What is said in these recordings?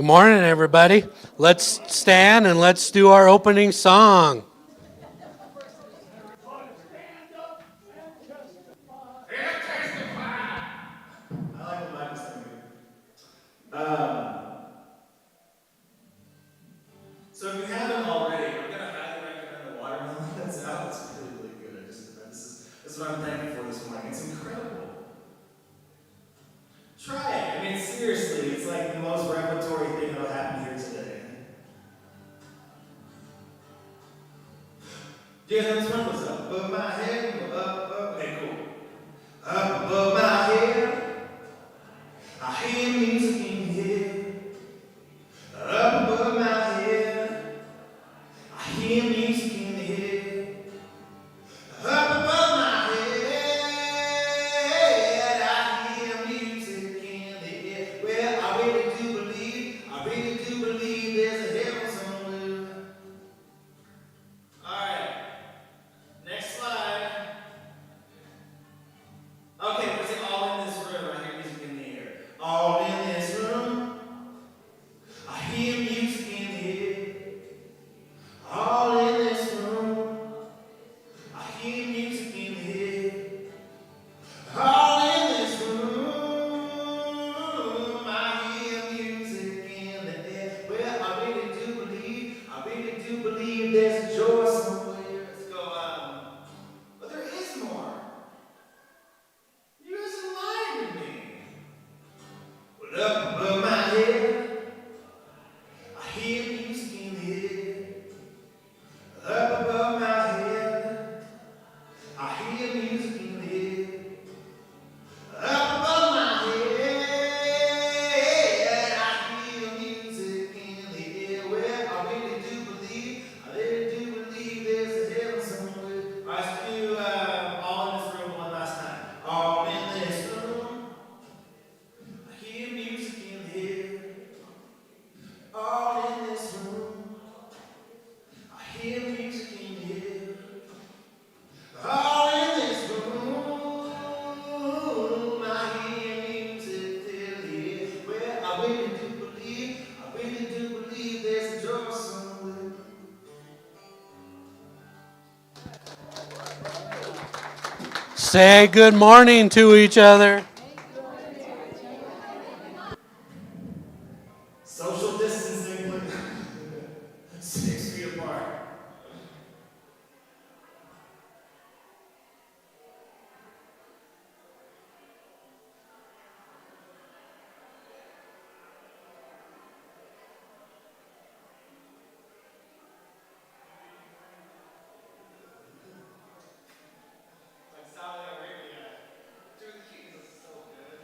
Good morning, everybody. Let's stand and let's do our opening song. So if you haven't already, I'm gonna highly recommend the watermelon that's out. It's really, really good. This is what I'm thankful for this morning. It's incredible. Try it. I mean, seriously, it's like the most revelatory thing that'll happen here today. Do you guys know this one? What's up? Above my head, up. Okay, cool. Up above my head, I hear music in the air. Up above my head, I hear music in the air. Up above my head, I hear music in the air. Well, I really do believe there's a heaven somewhere. Alright, next slide. Okay, we're saying all in this room. I hear music in the air. All in this room, I hear music in the air. All in this room, I hear music in the air. All in this room, I hear music in the air. Well, I really do believe there's joy somewhere. Let's go, but there is more. You guys are lying to me. Well, up above my head, I hear music in the air. Up above my head, I hear music in the air. Up above my head, I hear music in the air. Well, I really do believe there's a heaven somewhere. All right, so do all in this room one last time. All in this room, I hear music in the air. All in this room, I hear music in the air. All in this room, I hear music in the air. Well, I really do believe there's a joy somewhere. Say good morning to each other. Social distancing, like 6 feet apart. Like Saudi Arabia. Dude, Jesus is so good.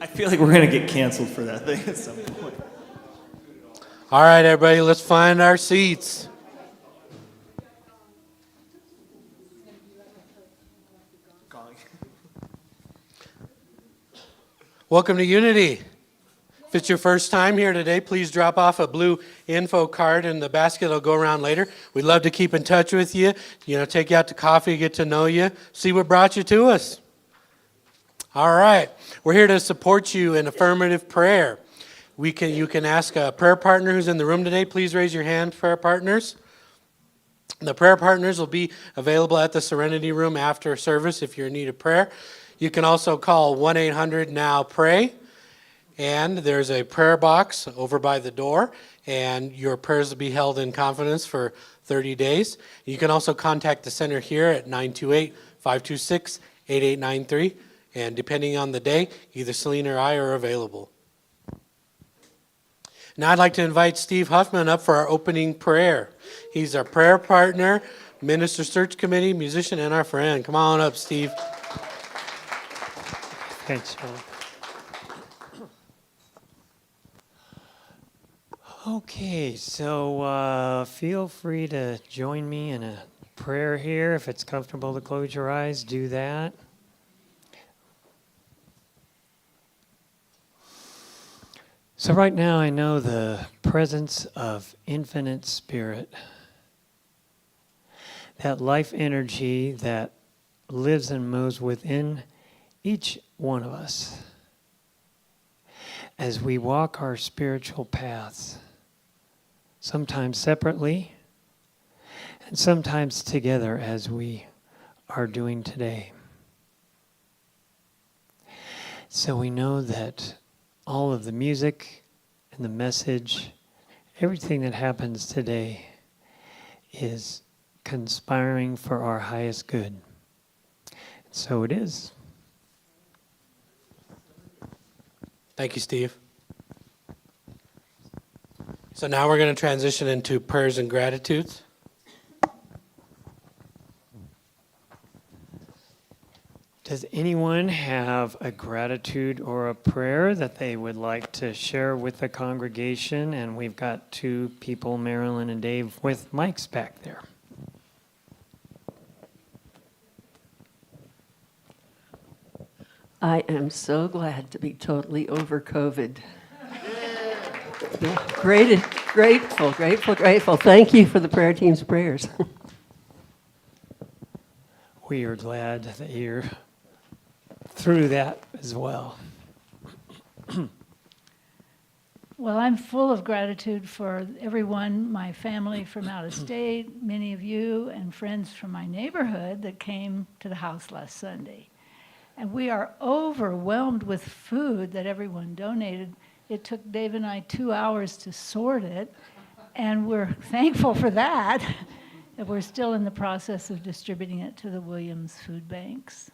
I feel like we're going to get canceled for that thing at some point. All right, everybody, let's find our seats. Welcome to Unity. If it's your first time here today, please drop off a blue info card in the basket. It'll go around later. We'd love to keep in touch with you, take you out to coffee, get to know you, see what brought you to us. All right. We're here to support you in affirmative prayer. You can ask a prayer partner who's in the room today. Please raise your hand, prayer partners. The prayer partners will be available at the Serenity Room after service if you're in need of prayer. You can also call 1-800-NOW-PRAY, and there's a prayer box over by the door, and your prayers will be held in confidence for 30 days. You can also contact the center here at 928-526-8893, and depending on the day, either Selina or I are available. Now I'd like to invite Steve Huffman up for our opening prayer. He's our prayer partner, minister search committee, musician, and our friend. Come on up, Steve. Thanks, Sean. Okay, so feel free to join me in a prayer here. If it's comfortable to close your eyes, do that. So right now I know the presence of infinite spirit, that life energy that lives and moves within each one of us as we walk our spiritual paths, sometimes separately and sometimes together as we are doing today. So we know that all of the music and the message, everything that happens today is conspiring for our highest good. So it is. Thank you, Steve. So now we're going to transition into prayers and gratitudes. Does anyone have a gratitude or a prayer that they would like to share with the congregation? And we've got two people, Marilyn and Dave, with mics back there. I am so glad to be totally over COVID. Grateful. Thank you for the prayer team's prayers. We are glad that you're through that as well. Well, I'm full of gratitude for everyone, my family from out of state, many of you, and friends from my neighborhood that came to the house last Sunday. And we are overwhelmed with food that everyone donated. It took Dave and I 2 hours to sort it, and we're thankful for that. And we're still in the process of distributing it to the Williams food banks.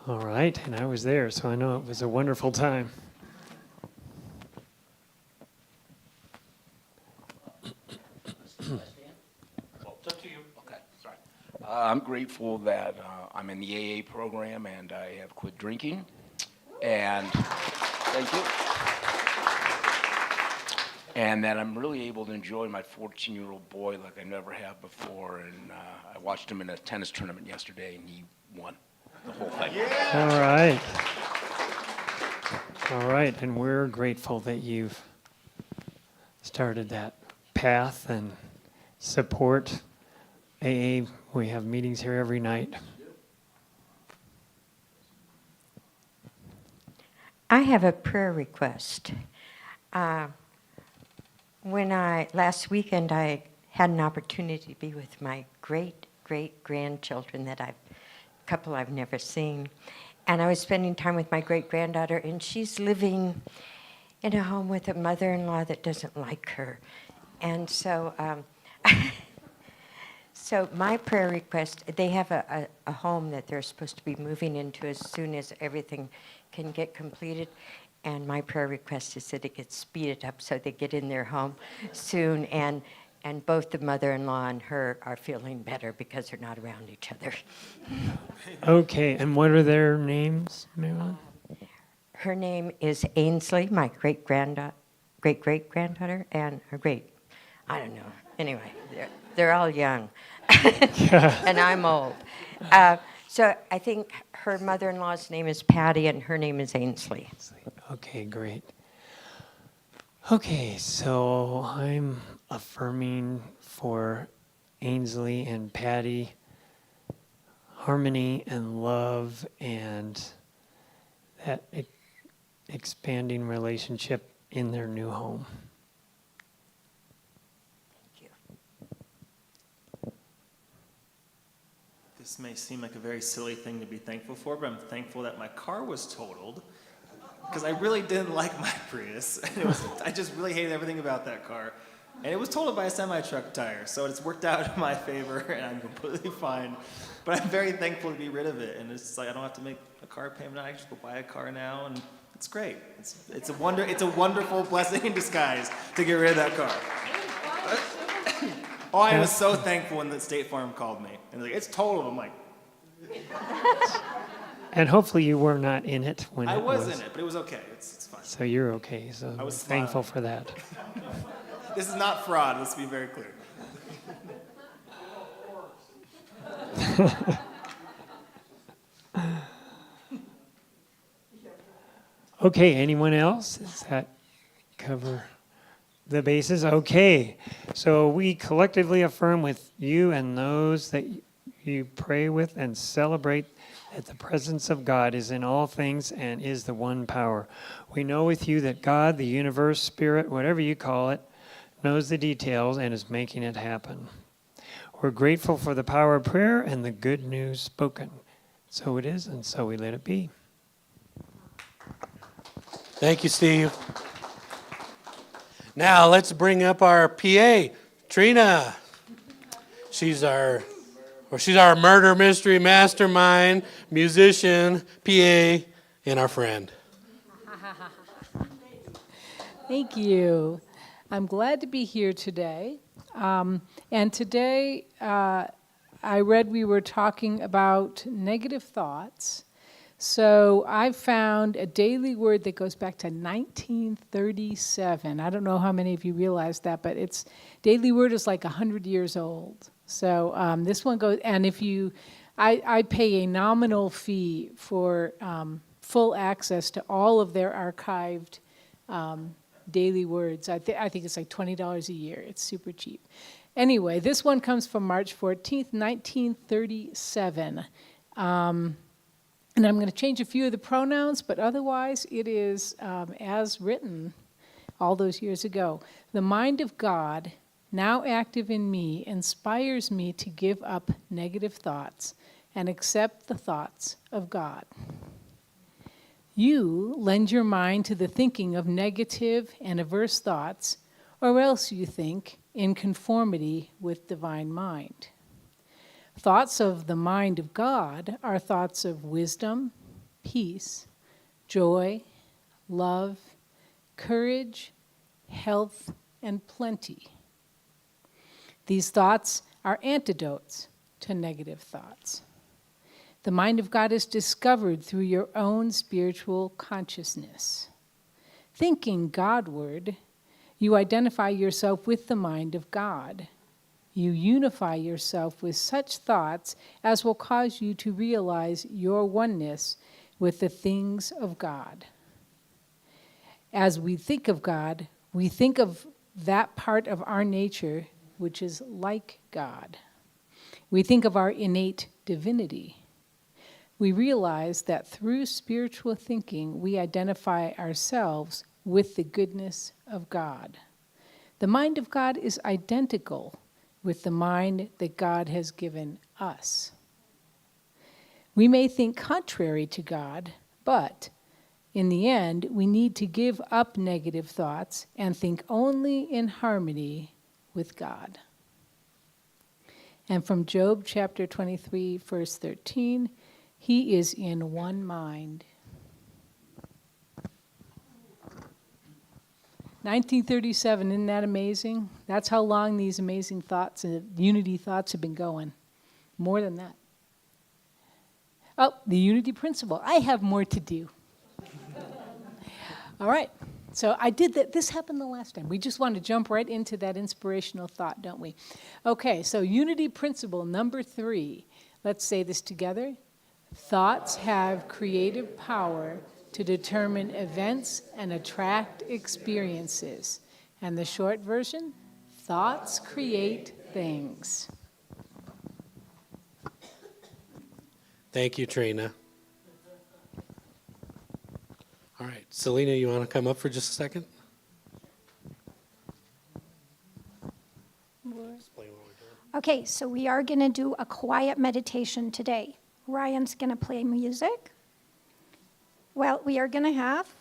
All right, and I was there, so I know it was a wonderful time. I'm grateful that I'm in the AA program and I have quit drinking. And thank you. And that I'm really able to enjoy my 14-year-old boy like I never have before. And I watched him in a tennis tournament yesterday, and he won the whole thing. All right. All right, and we're grateful that you've started that path and support AA. We have meetings here every night. I have a prayer request. Last weekend, I had an opportunity to be with my great-great-grandchildren couple I've never seen. And I was spending time with my great-granddaughter, and she's living in a home with a mother-in-law that doesn't like her. And so, so my prayer request, they have a home that they're supposed to be moving into as soon as everything can get completed. And my prayer request is that it gets speeded up so they get in their home soon. And both the mother-in-law and her are feeling better because they're not around each other. Okay, and what are their names, Marilyn? Her name is Ainsley, my great-great-granddaughter, and her I don't know. Anyway, they're all young. And I'm old. So I think her mother-in-law's name is Patty and her name is Ainsley. Okay, great. Okay, so I'm affirming for Ainsley and Patty harmony and love, and that expanding relationship in their new home. Thank you. This may seem like a very silly thing to be thankful for, but I'm thankful that my car was totaled because I really didn't like my Prius. I just really hated everything about that car. And it was totaled by a semi-truck tire, so it's worked out in my favor, and I'm completely fine. But I'm very thankful to be rid of it, and it's just like I don't have to make a car payment. I just go buy a car now, and it's great. It's a wonderful blessing in disguise to get rid of that car. Oh, I was so thankful when the State Farm called me, and they're like, it's totaled. I'm like, And hopefully you were not in it when I it was in it, but it was okay. It's fine. So you're okay. So I was thankful smiling. for that. This is not fraud. Let's be very clear. Okay, anyone else? Does that cover the bases? Okay, so we collectively affirm with you and those that you pray with and celebrate that the presence of God is in all things and is the one power. We know with you that God, the universe, spirit, whatever you call it, knows the details and is making it happen. We're grateful for the power of prayer and the good news spoken. So it is, and so we let it be. Thank you, Steve. Now let's bring up our PA, Trina. She's our murder mystery mastermind, musician, PA, and our friend. Thank you. I'm glad to be here today. And today, I read we were talking about negative thoughts. So I found a daily word that goes back to 1937. I don't know how many of you realize that, but it's daily word is like 100 years old. So this one goes, and I pay a nominal fee for full access to all of their archived daily words. I think it's like $20 a year. It's super cheap. Anyway, this one comes from March 14th, 1937. And I'm going to change a few of the pronouns, but otherwise it is as written all those years ago. The mind of God, now active in me, inspires me to give up negative thoughts and accept the thoughts of God. You lend your mind to the thinking of negative and averse thoughts, or else you think in conformity with divine mind. Thoughts of the mind of God are thoughts of wisdom, peace, joy, love, courage, health, and plenty. These thoughts are antidotes to negative thoughts. The mind of God is discovered through your own spiritual consciousness. Thinking Godward, you identify yourself with the mind of God. You unify yourself with such thoughts as will cause you to realize your oneness with the things of God. As we think of God, we think of that part of our nature which is like God. We think of our innate divinity. We realize that through spiritual thinking, we identify ourselves with the goodness of God. The mind of God is identical with the mind that God has given us. We may think contrary to God, but in the end, we need to give up negative thoughts and think only in harmony with God. And from Job chapter 23, verse 13, he is in one mind. 1937, isn't that amazing? That's how long these amazing thoughts and unity thoughts have been going. More than that. Oh, the unity principle. I have more to do. All right. So I did that. This happened the last time. We just want to jump right into that inspirational thought, don't we? Okay, so unity principle number 3. Let's say this together. Thoughts have creative power to determine events and attract experiences. And the short version, thoughts create things. Thank you, Trina. All right, Selina, you want to come up for just a second? Explain what we're doing. Okay, so we are going to do a quiet meditation today. Ryan's going to play music. Well, we are going to have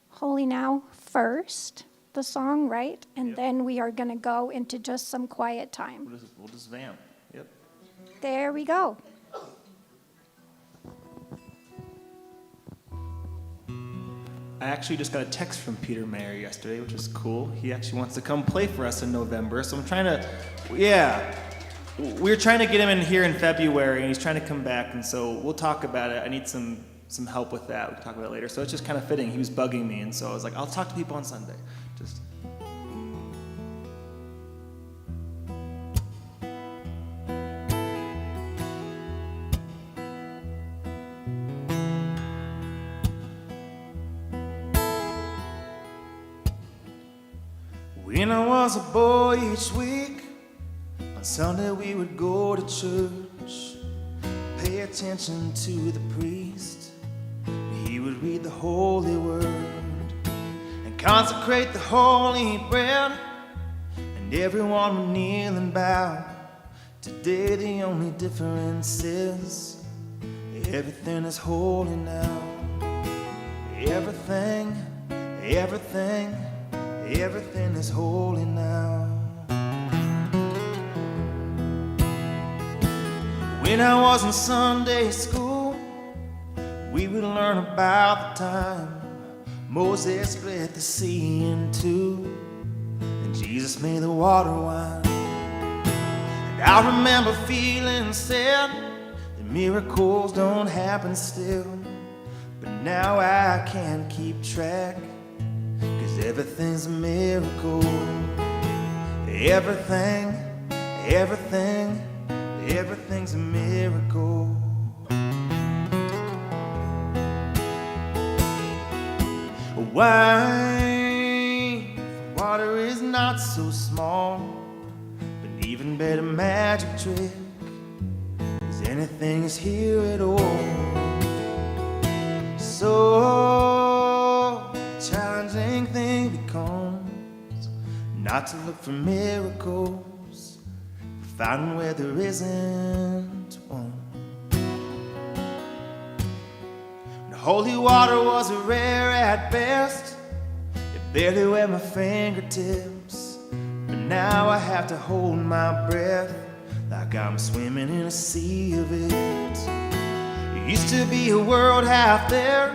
Holy Now first, the song, right? And then we are going to go into just some quiet time. We'll just vamp. Yep. There we go. I actually just got a text from Peter Mayer yesterday, which is cool. He actually wants to come play for us in November. So I'm trying to, we were trying to get him in here in February, and he's trying to come back. And so we'll talk about it. I need some help with that. We'll talk about it later. So it's just kind of fitting. He was bugging me, and so I was like, I'll talk to people on Sunday. Just. When I was a boy each week, on Sunday we would go to church, pay attention to the priest. He would read the holy word and consecrate the holy bread, and everyone would kneel and bow. Today the only difference is everything is holy now. Everything is holy now. When I was in Sunday school, we would learn about the time Moses split the sea in two, and Jesus made the water wine. And I remember feeling sad that miracles don't happen still, but now I can't keep track, 'cause everything's a miracle. Everything's a miracle. Wine from water is not so small, but even better magic trick is anything is here at all. So the challenging thing becomes not to look for miracles, but find where there isn't one. The holy water was rare at best, it barely wet my fingertips, but now I have to hold my breath like I'm swimming in a sea of it. It used to be a world half there,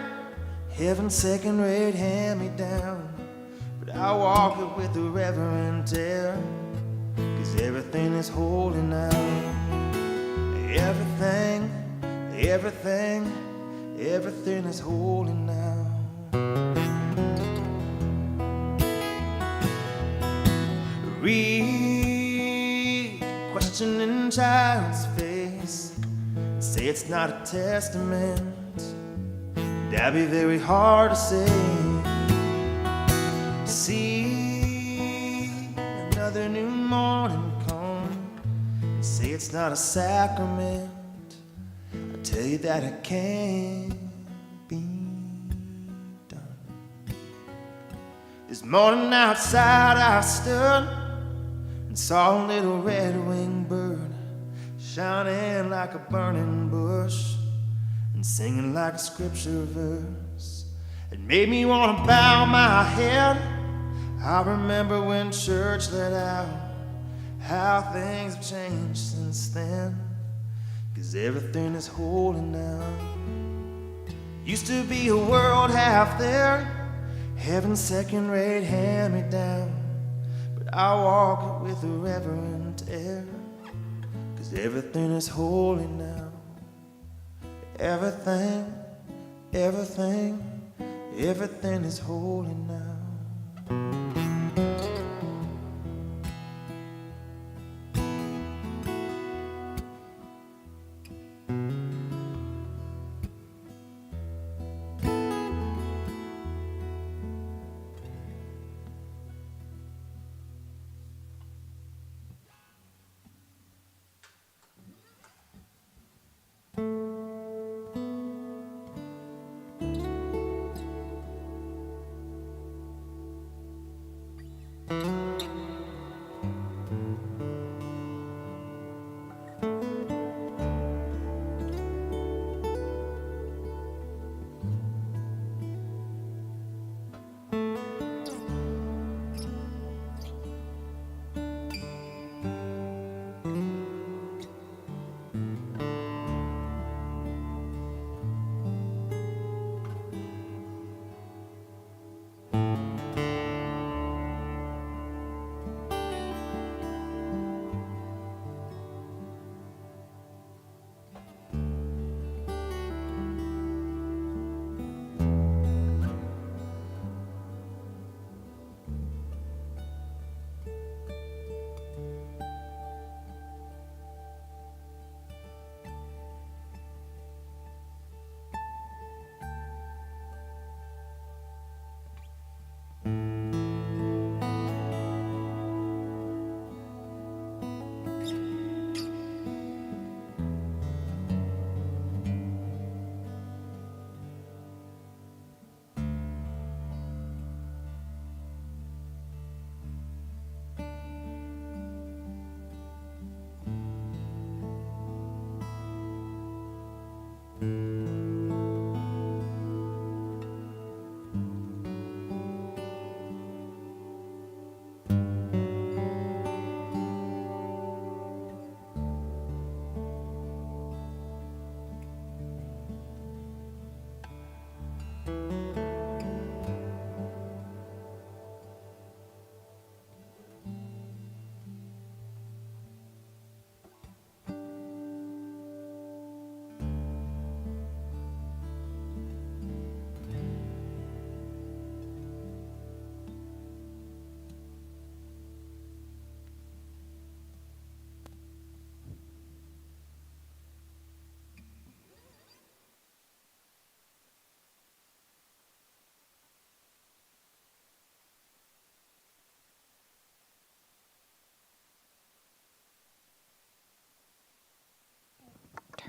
heaven's second-rate hand-me-down, but I walk it with a reverent air, 'cause everything is holy now. Everything is holy now. Read the questioning child's face, say it's not a testament, that'd be very hard to say. See another new morning come and say it's not a sacrament, I tell you that it can't be done. This morning outside I stood and saw a little red-winged bird shining like a burning bush and singing like a scripture verse. It made me want to bow my head. I remember when church let out, how things have changed since then, 'cause everything is holy now. Used to be a world half there, heaven's second-rate hand-me-down, but I walk it with a reverent air, 'cause everything is holy now. Everything is holy now.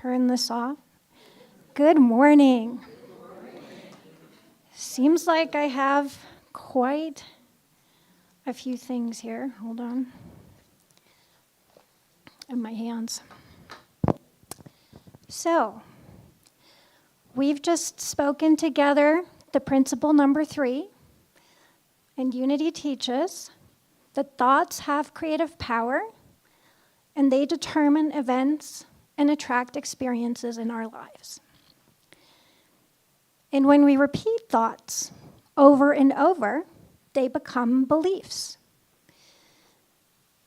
turn this off. Good morning. Seems like I have quite a few things here. Hold on. In my hands. So, we've just spoken together the principle number 3, and Unity teaches that thoughts have creative power, and they determine events and attract experiences in our lives. And when we repeat thoughts over and over, they become beliefs.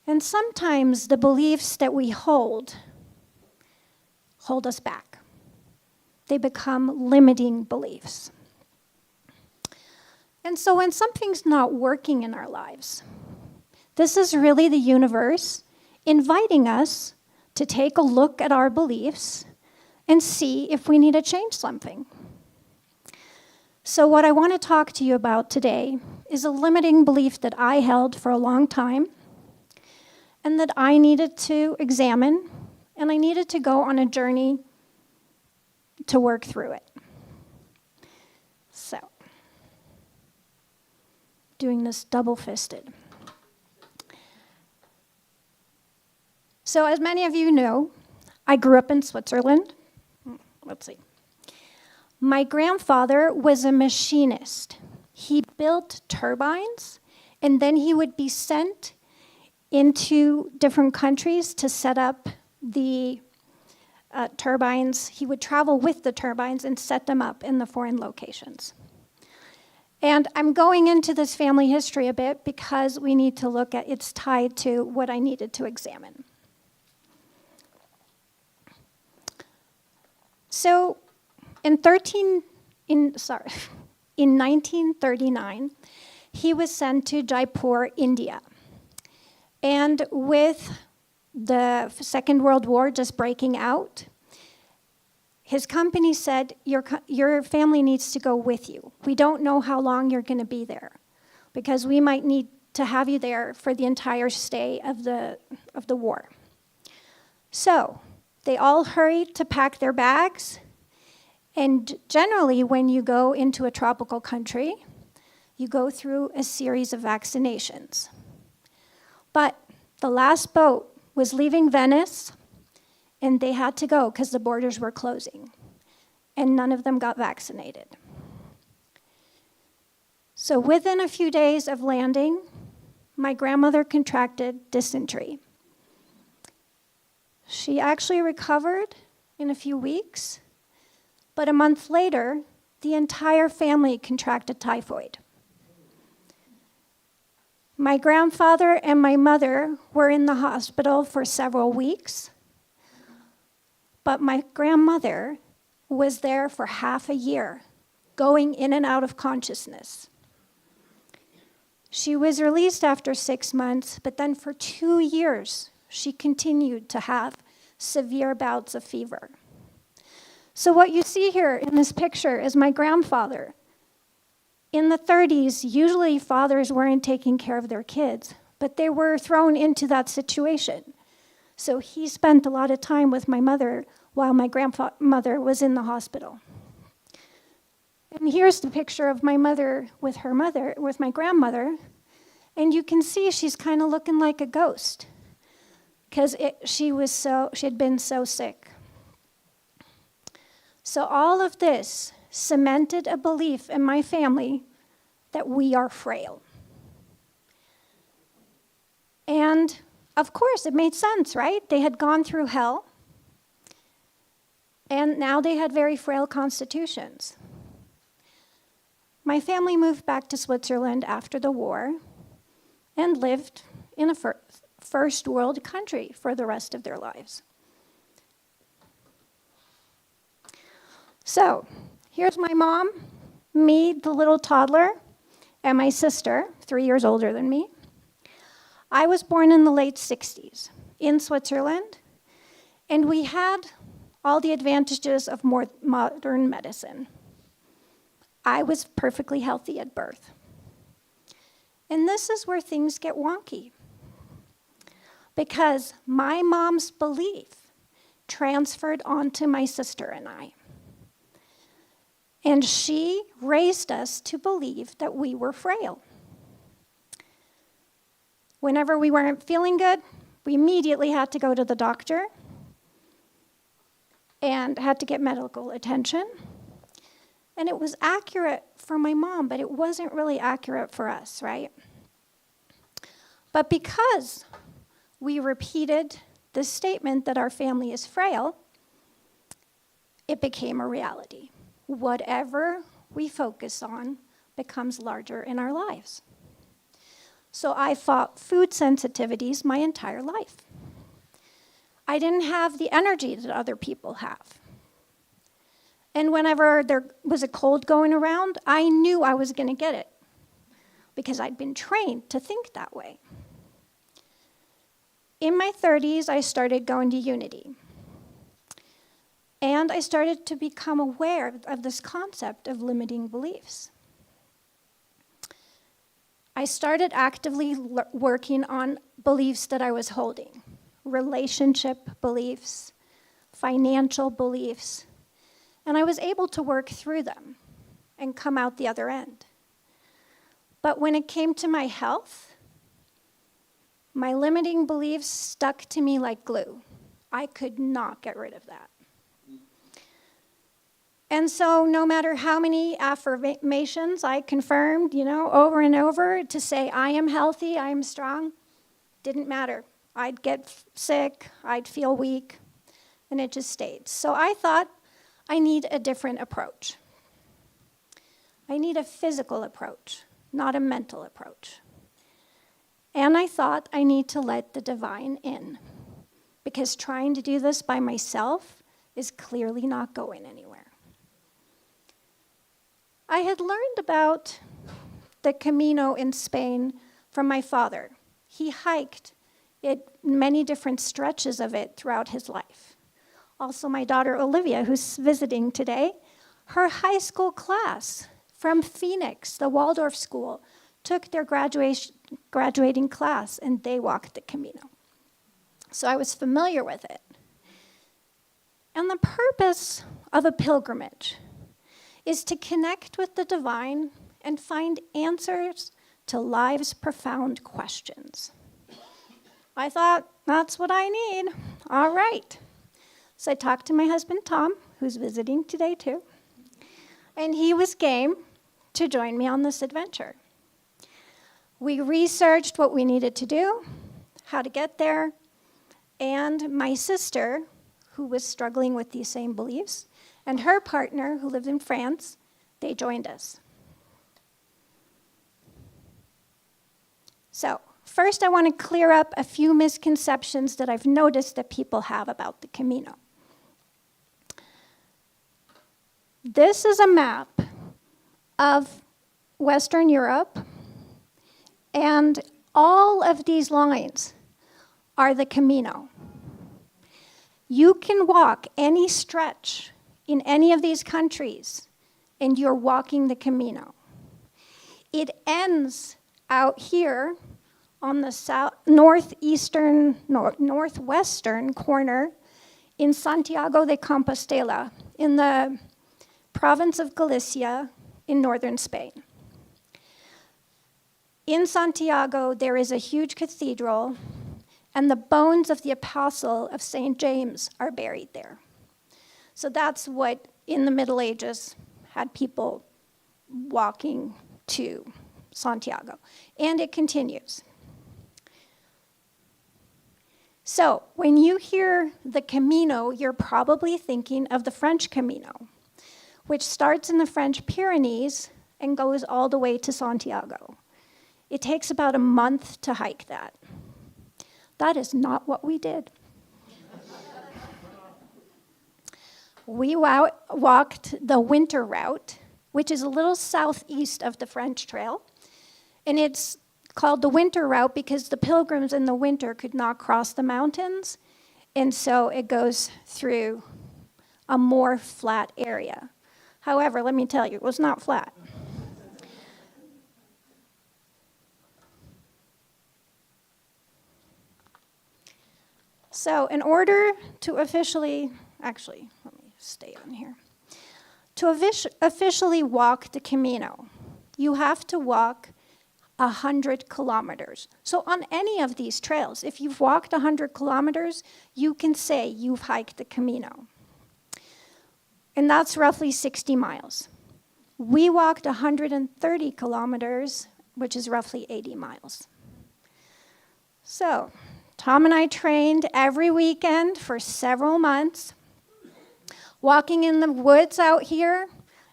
And sometimes the beliefs that we hold us back. They become limiting beliefs. And so when something's not working in our lives, this is really the universe inviting us to take a look at our beliefs and see if we need to change something. So what I want to talk to you about today is a limiting belief that I held for a long time and that I needed to examine, and I needed to go on a journey to work through it. So, doing this double-fisted. So as many of you know, I grew up in Switzerland. Let's see. My grandfather was a machinist. He built turbines, and then he would be sent into different countries to set up the turbines. He would travel with the turbines and set them up in the foreign locations. And I'm going into this family history a bit because we need to look at, it's tied to what I needed to examine. So in 1939, he was sent to Jaipur, India. And with the Second World War just breaking out, his company said, your family needs to go with you. We don't know how long you're going to be there, because we might need to have you there for the entire stay of the war. So they all hurried to pack their bags. And generally, when you go into a tropical country, you go through a series of vaccinations. But the last boat was leaving Venice, and they had to go because the borders were closing, and none of them got vaccinated. So within a few days of landing, my grandmother contracted dysentery. She actually recovered in a few weeks, but a month later, the entire family contracted typhoid. My grandfather and my mother were in the hospital for several weeks, but my grandmother was there for half a year, going in and out of consciousness. She was released after 6 months, but then for 2 years, she continued to have severe bouts of fever. So what you see here in this picture is my grandfather. In the 30s, usually fathers weren't taking care of their kids, but they were thrown into that situation. So he spent a lot of time with my mother while my grandmother was in the hospital. And here's the picture of my mother, with my grandmother, and you can see she's kind of looking like a ghost because she had been so sick. So all of this cemented a belief in my family that we are frail. And of course, it made sense, right? They had gone through hell, and now they had very frail constitutions. My family moved back to Switzerland after the war and lived in a first world country for the rest of their lives. So, here's my mom, me, the little toddler, and my sister, 3 years older than me. I was born in the late 60s in Switzerland, and we had all the advantages of more modern medicine. I was perfectly healthy at birth. And this is where things get wonky, because my mom's belief transferred onto my sister and I. And she raised us to believe that we were frail. Whenever we weren't feeling good, we immediately had to go to the doctor and had to get medical attention. And it was accurate for my mom, but it wasn't really accurate for us, right? But because we repeated the statement that our family is frail, it became a reality. Whatever we focus on becomes larger in our lives. So I fought food sensitivities my entire life. I didn't have the energy that other people have. And whenever there was a cold going around, I knew I was going to get it because I'd been trained to think that way. In my 30s, I started going to Unity. And I started to become aware of this concept of limiting beliefs. I started actively working on beliefs that I was holding, relationship beliefs, financial beliefs, and I was able to work through them and come out the other end. But when it came to my health, my limiting beliefs stuck to me like glue. I could not get rid of that. And so no matter how many affirmations I confirmed, over and over to say, I am healthy, I am strong, didn't matter. I'd get sick, I'd feel weak, and it just stayed. So I thought, I need a different approach. I need a physical approach, not a mental approach. And I thought I need to let the divine in, because trying to do this by myself is clearly not going anywhere. I had learned about the Camino in Spain from my father. He hiked many different stretches of it throughout his life. Also, my daughter Olivia, who's visiting today, her high school class from Phoenix, the Waldorf school, took their graduating class, and they walked the Camino. So I was familiar with it. And the purpose of a pilgrimage is to connect with the divine and find answers to life's profound questions. I thought, that's what I need. All right. So I talked to my husband, Tom, who's visiting today too, and he was game to join me on this adventure. We researched what we needed to do, how to get there, and my sister, who was struggling with these same beliefs, and her partner, who lived in France, they joined us. So, first I want to clear up a few misconceptions that I've noticed that people have about the Camino. This is a map of Western Europe, and all of these lines are the Camino. You can walk any stretch in any of these countries, and you're walking the Camino. It ends out here on the northwestern corner in Santiago de Compostela, in the province of Galicia in northern Spain. In Santiago, there is a huge cathedral, and the bones of the apostle of St. James are buried there. So that's what, in the Middle Ages, had people walking to Santiago. And it continues. So when you hear the Camino, you're probably thinking of the French Camino, which starts in the French Pyrenees and goes all the way to Santiago. It takes about a month to hike that. That is not what we did. We walked the winter route, which is a little southeast of the French Trail. And it's called the winter route because the pilgrims in the winter could not cross the mountains. And so it goes through a more flat area. However, let me tell you, it was not flat. So, in order to officially, actually, let me stay on here. To officially walk the Camino, you have to walk 100 kilometers. So, on any of these trails, if you've walked 100 kilometers, you can say you've hiked the Camino. And that's roughly 60 miles. We walked 130 kilometers, which is roughly 80 miles. So, Tom and I trained every weekend for several months, walking in the woods out here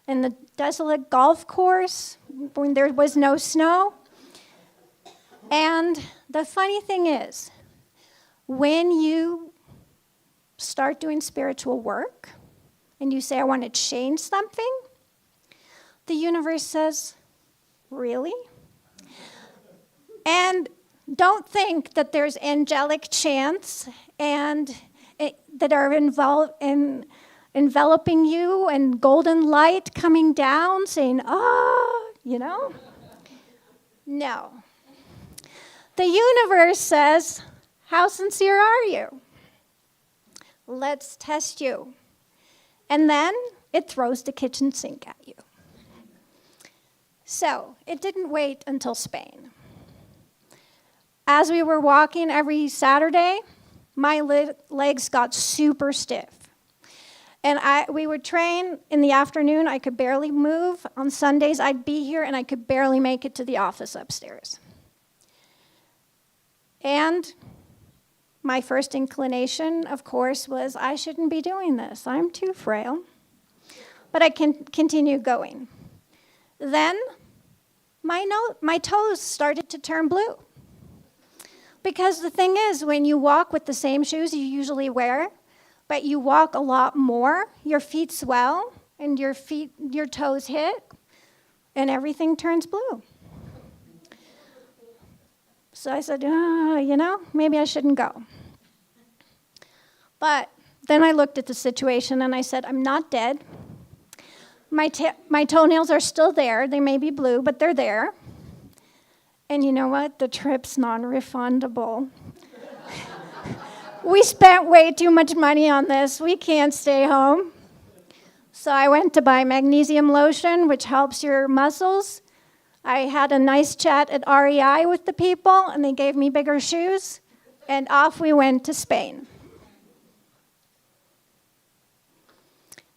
in the desolate golf course when there was no snow. And the funny thing is, when you start doing spiritual work and you say, I want to change something, the universe says, really? And don't think that there's angelic chants and that are enveloping you and golden light coming down saying, you know? No. The universe says, how sincere are you? Let's test you. And then it throws the kitchen sink at you. So it didn't wait until Spain. As we were walking every Saturday, my legs got super stiff. And we would train in the afternoon. I could barely move. On Sundays, I'd be here, and I could barely make it to the office upstairs. And my first inclination, of course, was I shouldn't be doing this. I'm too frail. But I can continue going. Then my toes started to turn blue. Because the thing is, when you walk with the same shoes you usually wear, but you walk a lot more, your feet swell, and your toes hit, and everything turns blue. So I said, maybe I shouldn't go. But then I looked at the situation, and I said, I'm not dead. My toenails are still there. They may be blue, but they're there. And you know what? The trip's non-refundable. We spent way too much money on this. We can't stay home. So I went to buy magnesium lotion, which helps your muscles. I had a nice chat at REI with the people, and they gave me bigger shoes, and off we went to Spain.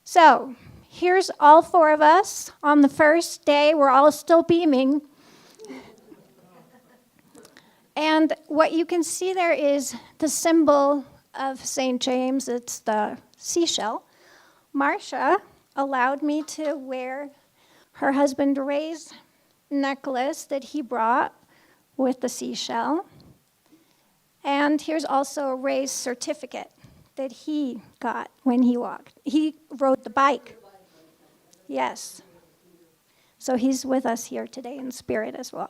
So here's all four of us on the first day. We're all still beaming. And what you can see there is the symbol of St. James. It's the seashell. Marcia allowed me to wear her husband Ray's necklace that he brought with the seashell. And here's also Ray's certificate that he got when he walked. He rode the bike. Yes. So he's with us here today in spirit as well.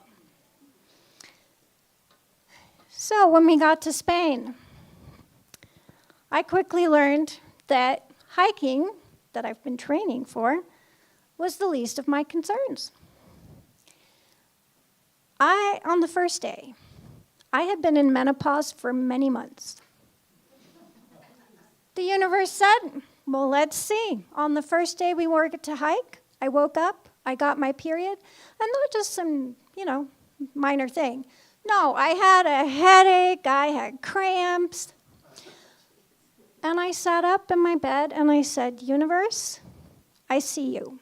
So when we got to Spain, I quickly learned that hiking, that I've been training for, was the least of my concerns. On the first day, I had been in menopause for many months. The universe said, well, let's see. On the first day we were to hike, I woke up, I got my period, and not just some, minor thing. No, I had a headache, I had cramps. And I sat up in my bed and I said, universe, I see you.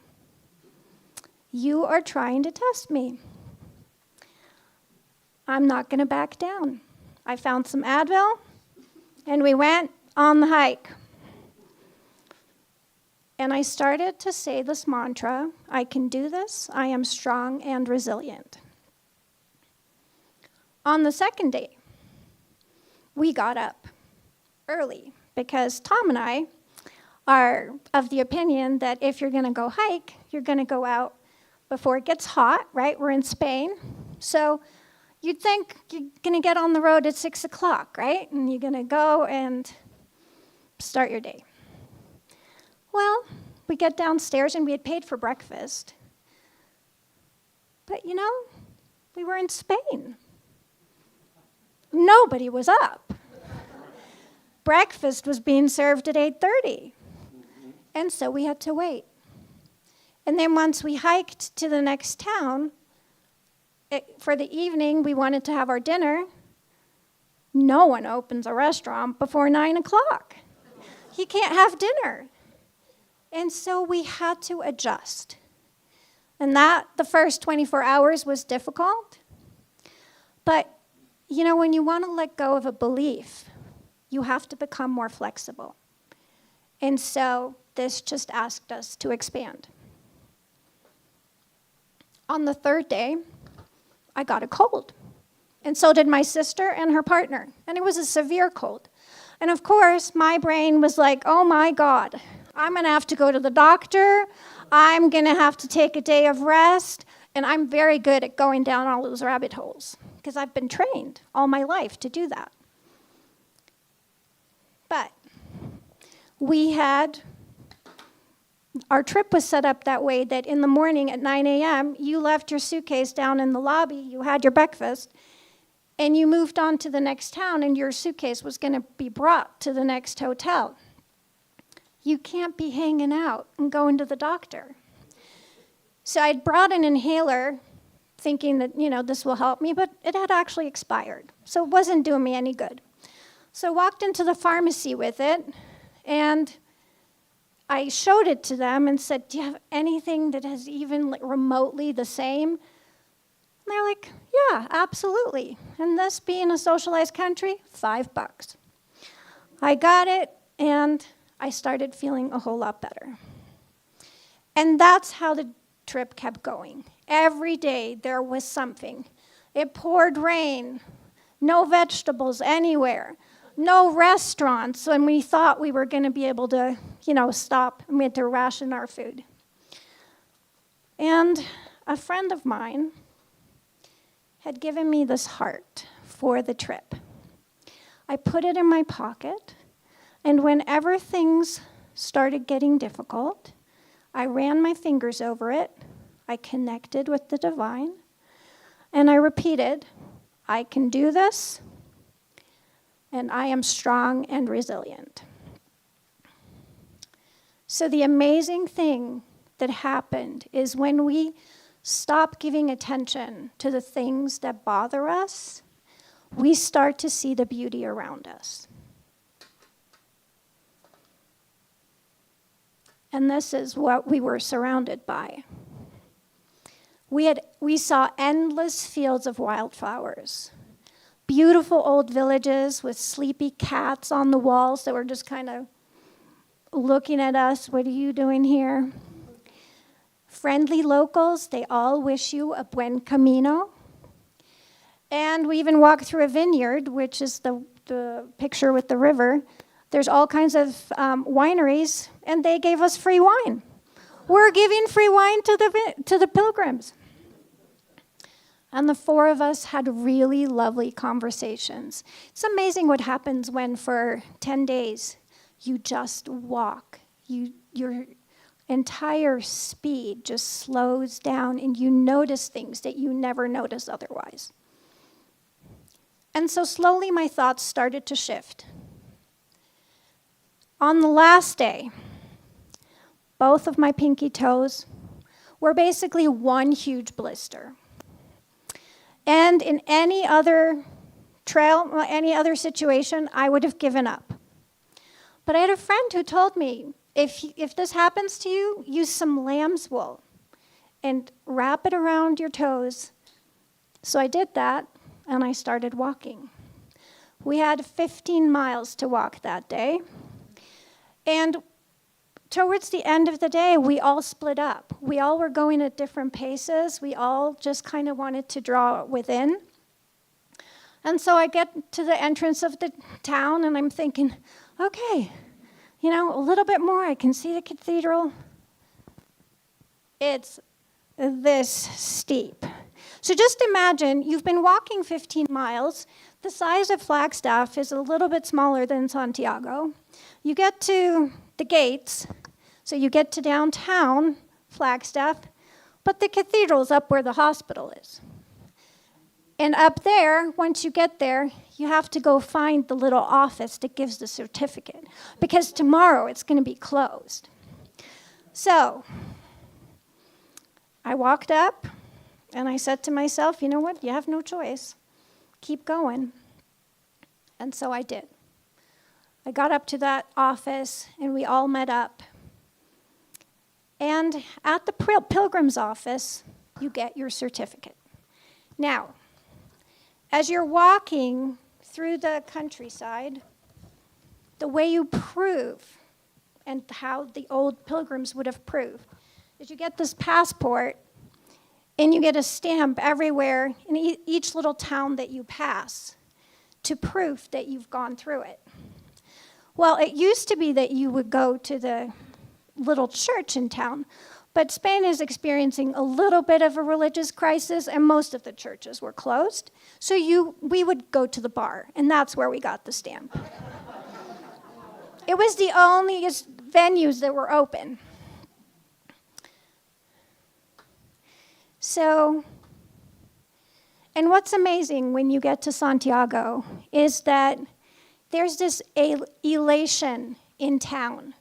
You are trying to test me. I'm not going to back down. I found some Advil and we went on the hike. And I started to say this mantra, I can do this, I am strong and resilient. On the second day, we got up early because Tom and I are of the opinion that if you're going to go hike, you're going to go out before it gets hot, right? We're in Spain. So you'd think you're going to get on the road at 6 o'clock, right? And you're going to go and start your day. Well, we get downstairs and we had paid for breakfast. But we were in Spain. Nobody was up. breakfast was being served at 8:30. And so we had to wait. And then once we hiked to the next town, for the evening, we wanted to have our dinner. No one opens a restaurant before 9 o'clock. You can't have dinner. And so we had to adjust. And the first 24 hours was difficult. But, when you want to let go of a belief, you have to become more flexible. And so this just asked us to expand. On the third day, I got a cold. And so did my sister and her partner. And it was a severe cold. And of course, my brain was like, oh my God, I'm going to have to go to the doctor. I'm going to have to take a day of rest. And I'm very good at going down all those rabbit holes because I've been trained all my life to do that. But our trip was set up that way that in the morning at 9 a.m., you left your suitcase down in the lobby, you had your breakfast, and you moved on to the next town, and your suitcase was going to be brought to the next hotel. You can't be hanging out and going to the doctor. So I'd brought an inhaler thinking that, this will help me, but it had actually expired. So it wasn't doing me any good. So I walked into the pharmacy with it, and I showed it to them and said, do you have anything that is even remotely the same? And they're like, yeah, absolutely. And this being a socialized country, $5. I got it, and I started feeling a whole lot better. And that's how the trip kept going. Every day there was something. It poured rain, no vegetables anywhere, no restaurants when we thought we were going to be able to, stop, and we had to ration our food. And a friend of mine had given me this heart for the trip. I put it in my pocket, and whenever things started getting difficult, I ran my fingers over it, I connected with the divine, and I repeated, I can do this, and I am strong and resilient. So the amazing thing that happened is when we stop giving attention to the things that bother us, we start to see the beauty around us. And this is what we were surrounded by. We saw endless fields of wildflowers, beautiful old villages with sleepy cats on the walls that were just kind of looking at us. What are you doing here? Friendly locals, they all wish you a buen camino. And we even walked through a vineyard, which is the picture with the river. There's all kinds of wineries, and they gave us free wine. We're giving free wine to the pilgrims. And the four of us had really lovely conversations. It's amazing what happens when for 10 days you just walk. Your entire speed just slows down, and you notice things that you never notice otherwise. And so slowly my thoughts started to shift. On the last day, both of my pinky toes were basically one huge blister. And in any other trail, any other situation, I would have given up. But I had a friend who told me, if this happens to you, use some lamb's wool and wrap it around your toes. So I did that, and I started walking. We had 15 miles to walk that day. And towards the end of the day, we all split up. We all were going at different paces. We all just kind of wanted to draw within. And so I get to the entrance of the town, and I'm thinking, okay, a little bit more. I can see the cathedral. It's this steep. So just imagine you've been walking 15 miles. The size of Flagstaff is a little bit smaller than Santiago. You get to the gates, so you get to downtown Flagstaff, but the cathedral's up where the hospital is. And up there, once you get there, you have to go find the little office that gives the certificate, because tomorrow it's going to be closed. So I walked up and I said to myself, you know what, you have no choice. Keep going. And so I did. I got up to that office and we all met up. And at the pilgrim's office, you get your certificate. Now, as you're walking through the countryside, the way you prove, and how the old pilgrims would have proved, is you get this passport and you get a stamp everywhere in each little town that you pass to prove that you've gone through it. Well, it used to be that you would go to the little church in town, but Spain is experiencing a little bit of a religious crisis, and most of the churches were closed. So we would go to the bar, and that's where we got the stamp. It was the only venues that were open. So, and what's amazing when you get to Santiago is that there's this elation in town.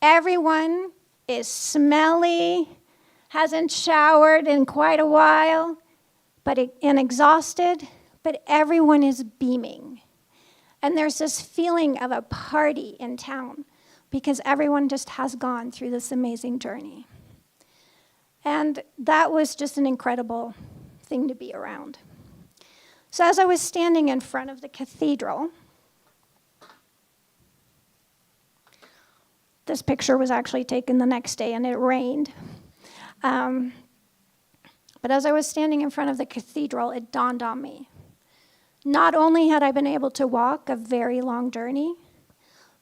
Everyone is smelly, hasn't showered in quite a while, and exhausted, but everyone is beaming. And there's this feeling of a party in town because everyone just has gone through this amazing journey. And that was just an incredible thing to be around. So as I was standing in front of the cathedral, this picture was actually taken the next day and it rained. But as I was standing in front of the cathedral, it dawned on me. Not only had I been able to walk a very long journey,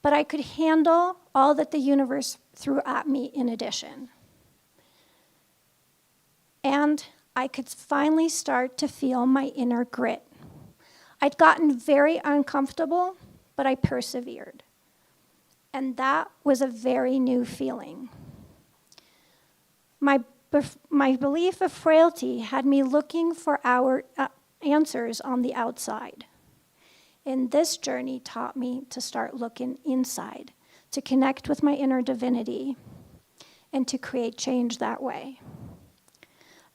but I could handle all that the universe threw at me in addition. And I could finally start to feel my inner grit. I'd gotten very uncomfortable, but I persevered. And that was a very new feeling. My belief of frailty had me looking for our answers on the outside. And this journey taught me to start looking inside, to connect with my inner divinity, and to create change that way.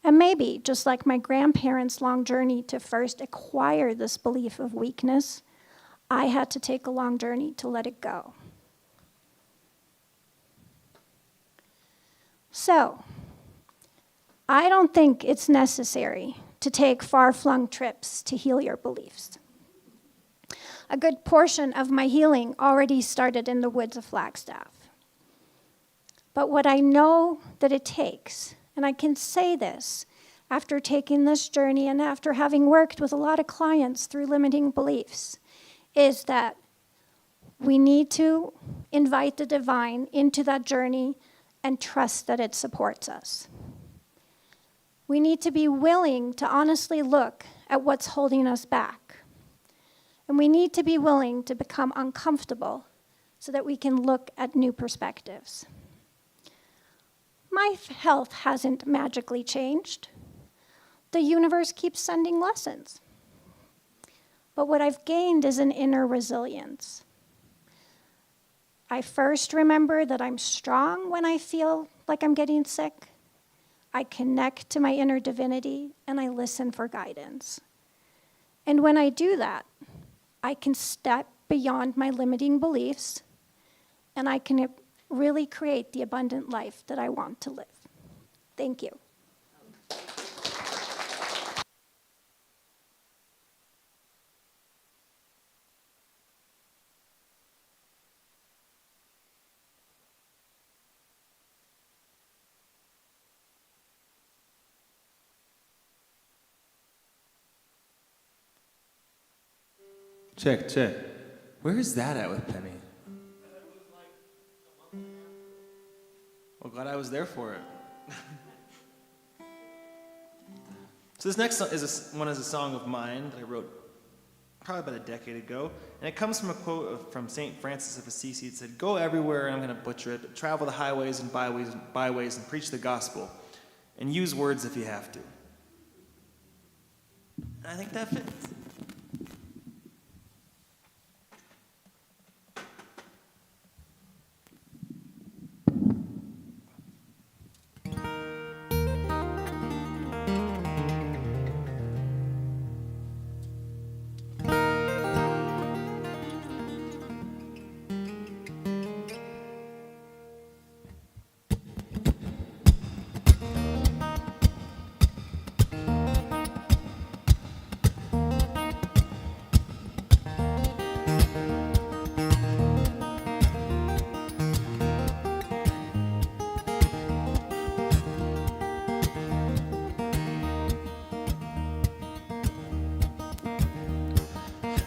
And maybe, just like my grandparents' long journey to first acquire this belief of weakness, I had to take a long journey to let it go. So, I don't think it's necessary to take far-flung trips to heal your beliefs. A good portion of my healing already started in the woods of Flagstaff. But what I know that it takes, and I can say this after taking this journey and after having worked with a lot of clients through limiting beliefs, is that we need to invite the divine into that journey and trust that it supports us. We need to be willing to honestly look at what's holding us back. And we need to be willing to become uncomfortable so that we can look at new perspectives. My health hasn't magically changed. The universe keeps sending lessons. But what I've gained is an inner resilience. I first remember that I'm strong when I feel like I'm getting sick. I connect to my inner divinity and I listen for guidance. And when I do that, I can step beyond my limiting beliefs and I can really create the abundant life that I want to live. Thank you. Check, check. Where is that at with Penny? Well, glad I was there for it. So this next song is a song of mine that I wrote probably about a decade ago, and it comes from a quote from St. Francis of Assisi. It said, "Go everywhere," and I'm going to butcher it, but travel the highways and byways and preach the gospel, and use words if you have to. And I think that fits.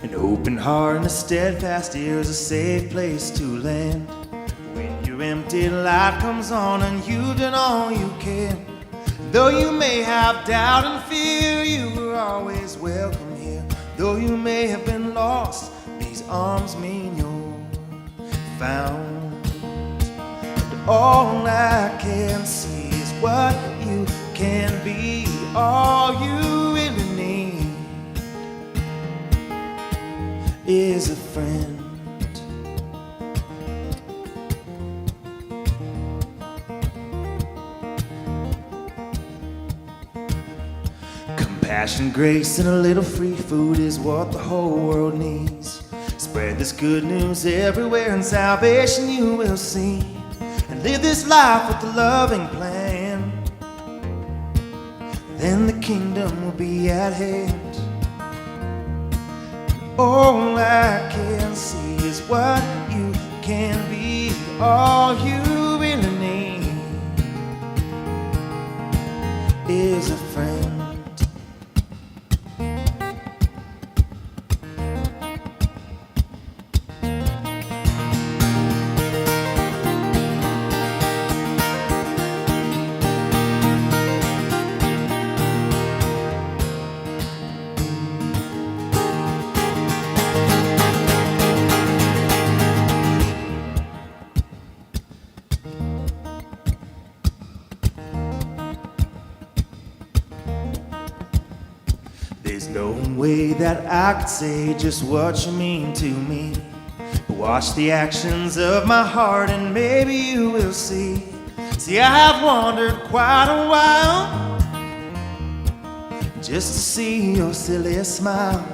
An open heart and a steadfast ear is a safe place to land. When your empty light comes on and you've done all you can, though you may have doubt and fear, you are always welcome here. Though you may have been lost, these arms mean you're found. And all I can see is what you can be, all you really need is a friend. Compassion, grace, and a little free food is what the whole world needs. Spread this good news everywhere and salvation you will see. And live this life with a loving plan. Then the kingdom will be at hand. All I can see is what you can be, all you really need is a friend. There's no way that I could say just what you mean to me. But watch the actions of my heart and maybe you will see. See, I have wandered quite a while just to see your silly smile.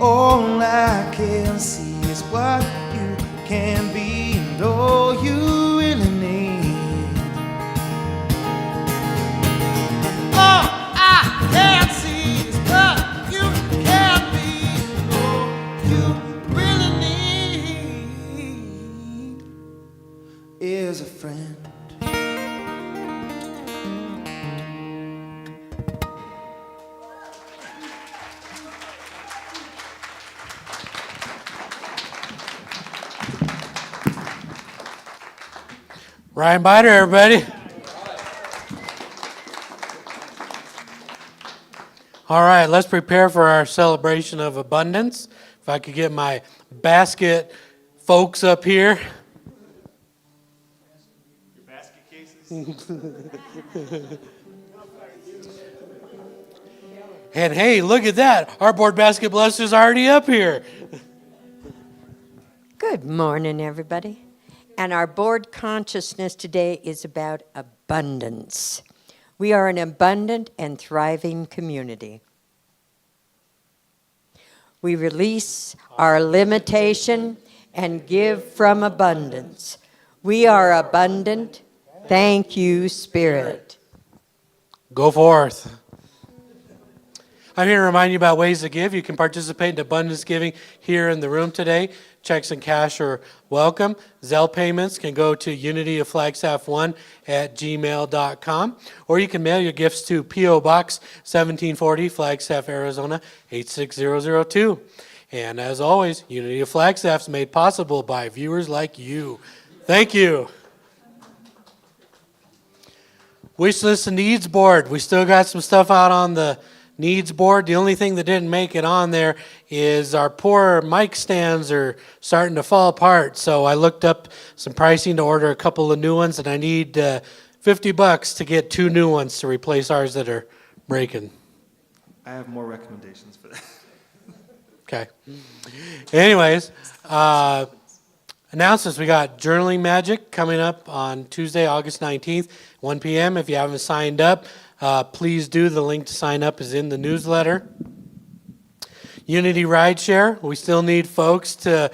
All I can see is what you can be and all you really need. All I can see is what you can be and all you really need is a friend. Ryan Bider, everybody. All right, let's prepare for our celebration of abundance. If I could get my basket folks up here. Your basket cases? And hey, look at that. Our board basket blessed is already up here. Good morning, everybody. And our board consciousness today is about abundance. We are an abundant and thriving community. We release our limitation and give from abundance. We are abundant. Thank you, Spirit. Go forth. I'm here to remind you about ways to give. You can participate in abundance giving here in the room today. Checks and cash are welcome. Zelle payments can go to unityoflagstaff1@gmail.com, or you can mail your gifts to P.O. Box 1740, Flagstaff, Arizona 86002. And as always, Unity of Flagstaff is made possible by viewers like you. Thank you. Wish list and needs board. We still got some stuff out on the needs board. The only thing that didn't make it on there is our poor mic stands are starting to fall apart. So I looked up some pricing to order a couple of new ones, and I need $50 to get 2 new ones to replace ours that are breaking. I have more recommendations for that. Okay. Anyways, announcements. We got Journaling Magic coming up on Tuesday, August 19th, 1 p.m. If you haven't signed up, please do. The link to sign up is in the newsletter. Unity Rideshare. We still need folks to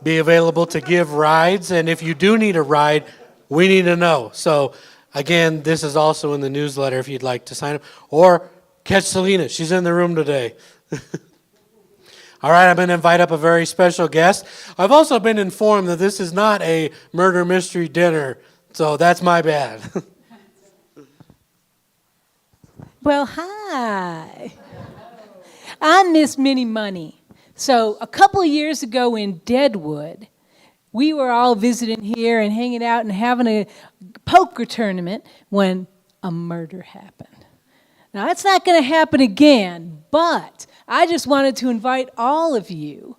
be available to give rides. And if you do need a ride, we need to know. So, again, this is also in the newsletter if you'd like to sign up. Or catch Selina. She's in the room today. All right, I'm going to invite up a very special guest. I've also been informed that this is not a murder mystery dinner, so that's my bad. Well, hi. I'm Miss Minnie Money. So a couple of years ago in Deadwood, we were all visiting here and hanging out and having a poker tournament when a murder happened. Now, that's not going to happen again, but I just wanted to invite all of you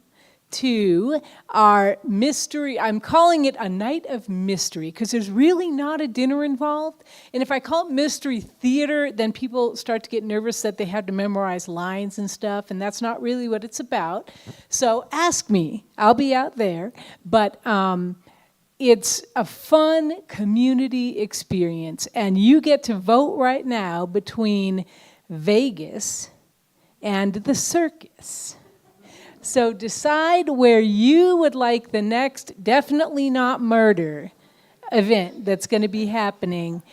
to our mystery. I'm calling it a night of mystery because there's really not a dinner involved. And if I call it mystery theater, then people start to get nervous that they have to memorize lines and stuff, and that's not really what it's about. So ask me. I'll be out there. But it's a fun community experience, and you get to vote right now between Vegas and the circus. So decide where you would like the next Definitely Not Murder event that's going to be happening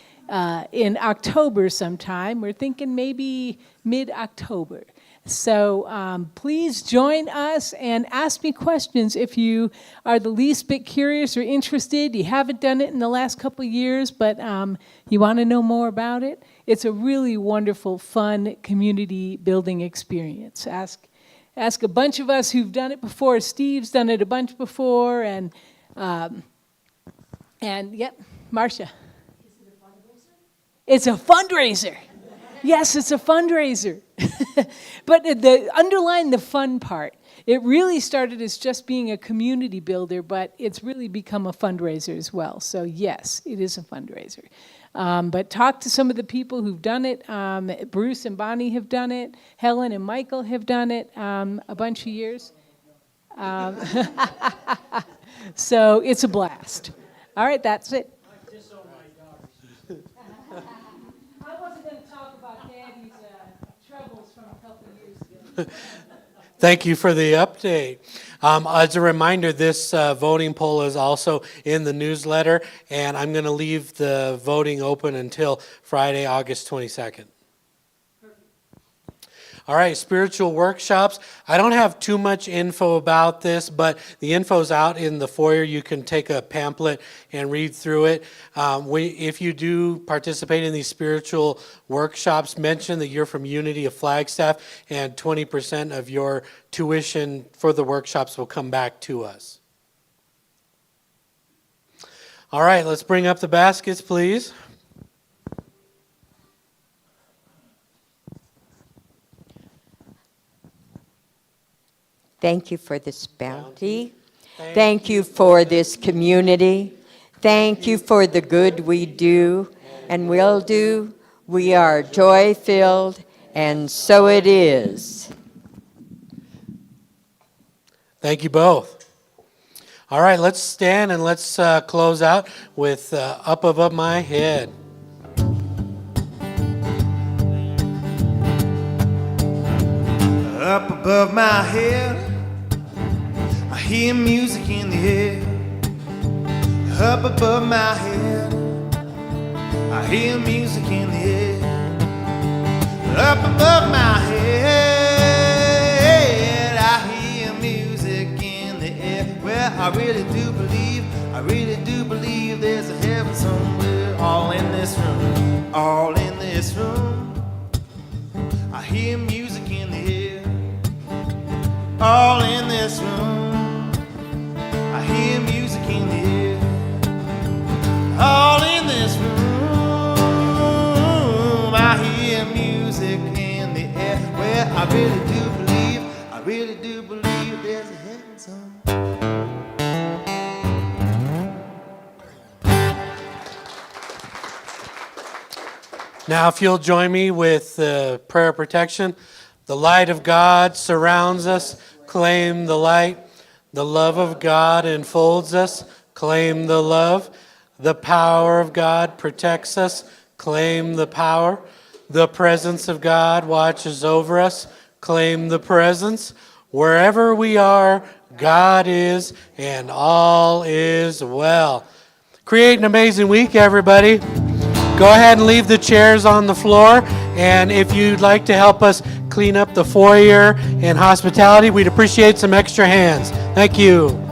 in October sometime. We're thinking maybe mid-October. So please join us and ask me questions if you are the least bit curious or interested. You haven't done it in the last couple of years, but you want to know more about it. It's a really wonderful, fun community building experience. Ask a bunch of us who've done it before. Steve's done it a bunch before, and yep, Marcia. Is it a fundraiser? It's a fundraiser. Yes, it's a fundraiser. But underline the fun part. It really started as just being a community builder, but it's really become a fundraiser as well. So yes, it is a fundraiser. But talk to some of the people who've done it. Bruce and Bonnie have done it. Helen and Michael have done it a bunch of years. So it's a blast. All right, that's it. I wasn't going to talk about Daddy's troubles from a couple of years ago. Thank you for the update. As a reminder, this voting poll is also in the newsletter, and I'm going to leave the voting open until Friday, August 22nd. All right, spiritual workshops. I don't have too much info about this, but the info's out in the foyer. You can take a pamphlet and read through it. If you do participate in these spiritual workshops, mention that you're from Unity of Flagstaff, and 20% of your tuition for the workshops will come back to us. All right, let's bring up the baskets, please. Thank you for this bounty. Thank you for this community. Thank you for the good we do and will do. We are joy-filled, and so it is. Thank you both. All right, let's stand and let's close out with Up Above My Head. Up above my head, I hear music in the air. Up above my head, I hear music in the air. Up above my head, I hear music in the air. Well, I really do believe there's a heaven somewhere. All in this room, all in this room, I hear music in the air. All in this room, I hear music in the air. All in this room, I hear music in the air. Well, I really do believe there's a heaven somewhere. Now, if you'll join me with prayer of protection, The light of God surrounds us. Claim the light. The love of God enfolds us. Claim the love. The power of God protects us. Claim the power. The presence of God watches over us. Claim the presence. Wherever we are, God is, and all is well. Create an amazing week, everybody. Go ahead and leave the chairs on the floor. And if you'd like to help us clean up the foyer and hospitality, we'd appreciate some extra hands. Thank you.